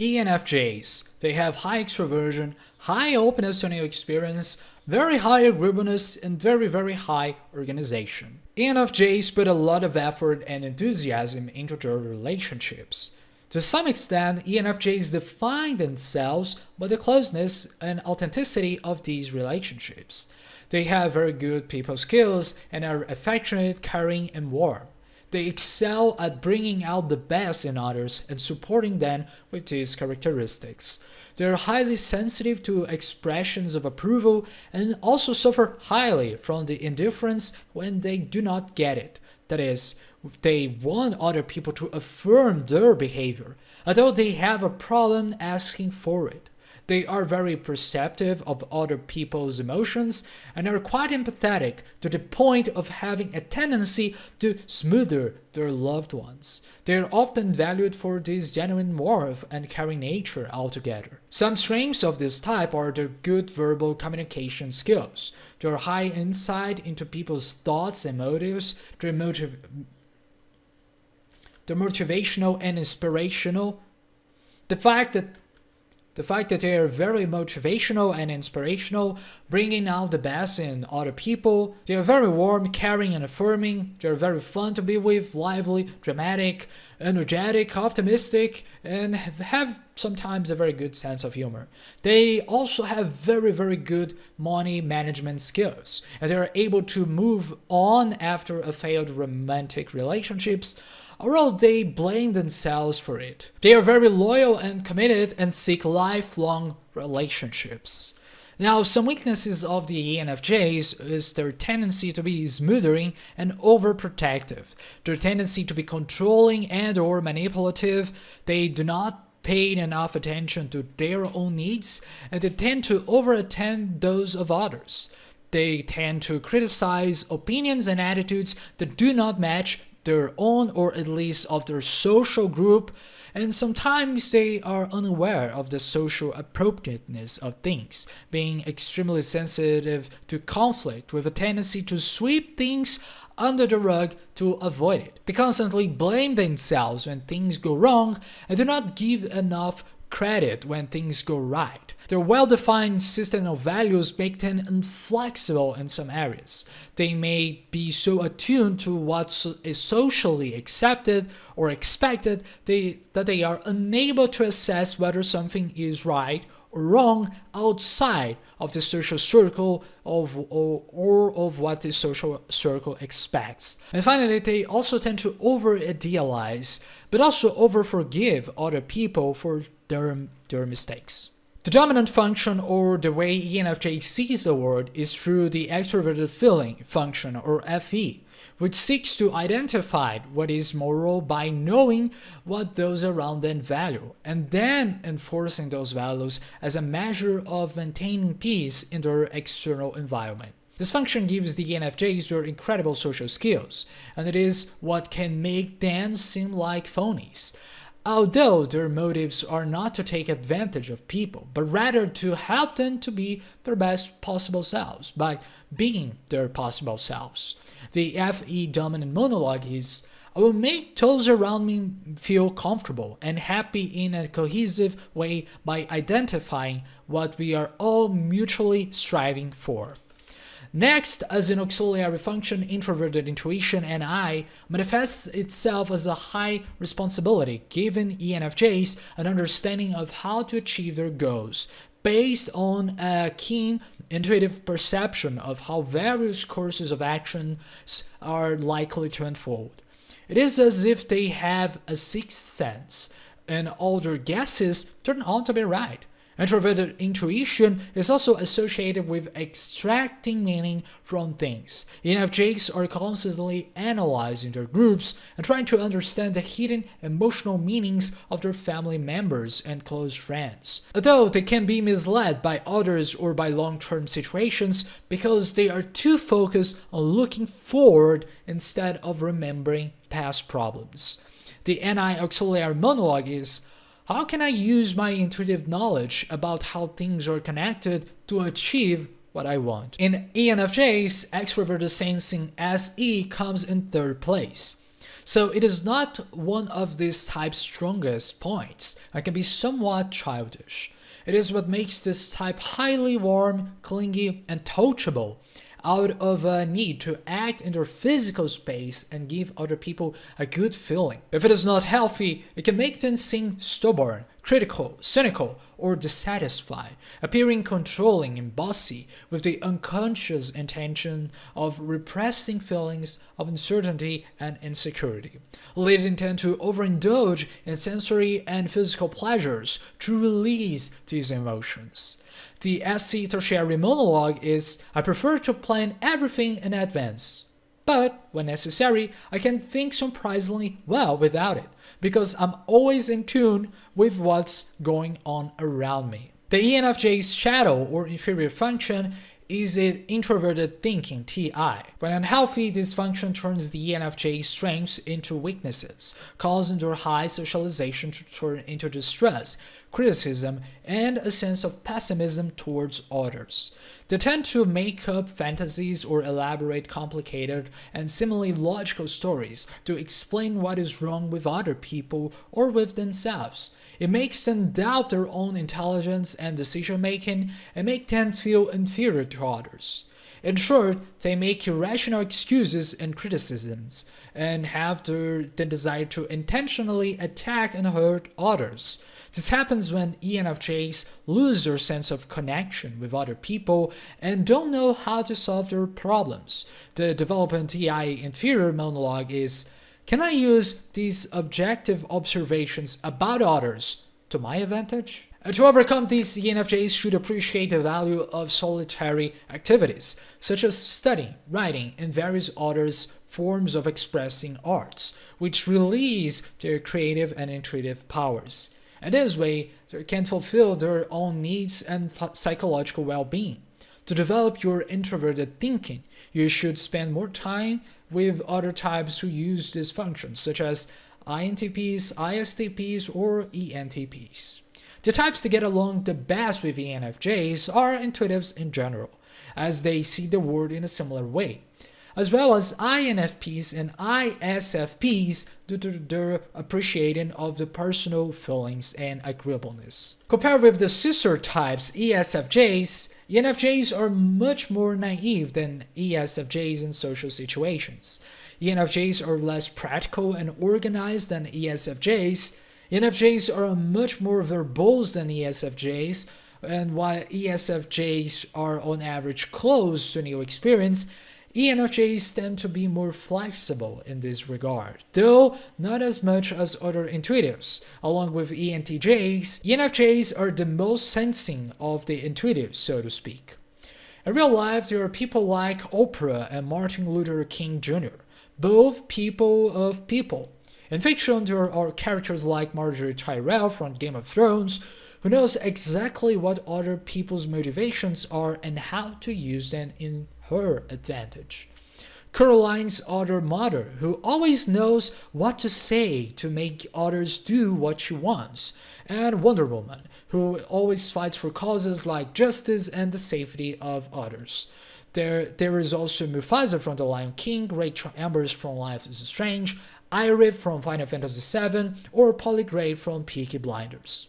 ENFJs, they have high extroversion, high openness to new experience, very high agreeableness, and very high organization. ENFJs put a lot of effort and enthusiasm into their relationships. To some extent, ENFJs define themselves by the closeness and authenticity of these relationships. They have very good people skills and are affectionate, caring, and warm. They excel at bringing out the best in others and supporting them with these characteristics. They are highly sensitive to expressions of approval and also suffer highly from the indifference when they do not get it. That is, they want other people to affirm their behavior, although they have a problem asking for it. They are very perceptive of other people's emotions and are quite empathetic to the point of having a tendency to smother their loved ones. They are often valued for this genuine warmth and caring nature altogether. Some strengths of this type are their good verbal communication skills, their high insight into people's thoughts and motives, their motivational and inspirational. The fact that they are very motivational and inspirational, bringing out the best in other people. They are very warm, caring, and affirming. They are very fun to be with, lively, dramatic, energetic, optimistic, and have sometimes a very good sense of humor. They also have very good money management skills, and they are able to move on after a failed romantic relationships, although they blame themselves for it. They are very loyal and committed and seek lifelong relationships. Now, some weaknesses of the ENFJs is their tendency to be smoothering and overprotective, their tendency to be controlling and or manipulative. They do not pay enough attention to their own needs, and they tend to overattend those of others. They tend to criticize opinions and attitudes that do not match their own or at least of their social group, and sometimes they are unaware of the social appropriateness of things, being extremely sensitive to conflict with a tendency to sweep things under the rug to avoid it. They constantly blame themselves when things go wrong and do not give enough credit when things go right. Their well-defined system of values make them inflexible in some areas. They may be so attuned to what is socially accepted or expected that they are unable to assess whether something is right or wrong outside of the social circle or of what the social circle expects. And finally, they also tend to over-idealize, but also over-forgive other people for their mistakes. The dominant function, or the way ENFJ sees the world, is through the extroverted feeling function, or FE, which seeks to identify what is moral by knowing what those around them value, and then enforcing those values as a measure of maintaining peace in their external environment. This function gives the ENFJs their incredible social skills, and it is what can make them seem like phonies. Although their motives are not to take advantage of people, but rather to help them to be their best possible selves by being their possible selves. The FE dominant monologue is, I will make those around me feel comfortable and happy in a cohesive way by identifying what we are all mutually striving for. Next, as an auxiliary function, introverted intuition (NI) manifests itself as a high responsibility, giving ENFJs an understanding of how to achieve their goals, based on a keen intuitive perception of how various courses of actions are likely to unfold. It is as if they have a sixth sense, and all their guesses turn out to be right. Introverted intuition is also associated with extracting meaning from things. ENFJs are constantly analyzing their groups and trying to understand the hidden emotional meanings of their family members and close friends. Although they can be misled by others or by long-term situations because they are too focused on looking forward instead of remembering past problems. The NI auxiliary monologue is, how can I use my intuitive knowledge about how things are connected to achieve what I want? In ENFJs, extroverted sensing SE comes in third place. So it is not one of this type's strongest points and can be somewhat childish. It is what makes this type highly warm, clingy, and touchable out of a need to act in their physical space and give other people a good feeling. If it is not healthy, it can make them seem stubborn, critical, cynical, or dissatisfied, appearing controlling and bossy with the unconscious intention of repressing feelings of uncertainty and insecurity, leading them to overindulge in sensory and physical pleasures to release these emotions. The SC tertiary monologue is, I prefer to plan everything in advance. But, when necessary, I can think surprisingly well without it, because I'm always in tune with what's going on around me. The ENFJ's shadow or inferior function is it introverted thinking, TI. When unhealthy, this function turns the ENFJ's strengths into weaknesses, causing their high socialization to turn into distrust, criticism, and a sense of pessimism towards others. They tend to make up fantasies or elaborate complicated and seemingly logical stories to explain what is wrong with other people or with themselves. It makes them doubt their own intelligence and decision-making and make them feel inferior to others. In short, they make irrational excuses and criticisms, and have the desire to intentionally attack and hurt others. This happens when ENFJs lose their sense of connection with other people and don't know how to solve their problems. The development TI inferior monologue is, can I use these objective observations about others to my advantage? And to overcome these, ENFJs should appreciate the value of solitary activities, such as studying, writing, and various other forms of expressing arts, which release their creative and intuitive powers. And this way, they can fulfill their own needs and psychological well-being. To develop your introverted thinking, you should spend more time with other types who use this function, such as INTPs, ISTPs, or ENTPs. The types that get along the best with ENFJs are intuitives in general, as they see the world in a similar way, as well as INFPs and ISFPs due to their appreciating of the personal feelings and agreeableness. Compared with the sister types ESFJs, ENFJs are much more naive than ESFJs in social situations. ENFJs are less practical and organized than ESFJs. ENFJs are much more verbose than ESFJs, and while ESFJs are on average close to new experience, ENFJs tend to be more flexible in this regard, though not as much as other intuitives. Along with ENTJs, ENFJs are the most sensing of the intuitives, so to speak. In real life, there are people like Oprah and Martin Luther King Jr., both people of people. In fiction, there are characters like Marjorie Tyrell from Game of Thrones, who knows exactly what other people's motivations are and how to use them in her advantage. Caroline's other mother, who always knows what to say to make others do what she wants. And Wonder Woman, who always fights for causes like justice and the safety of others. There is also Mufasa from The Lion King, Rachel Ambers from Life is Strange, Irith from Final Fantasy VII, or Polly Gray from Peaky Blinders.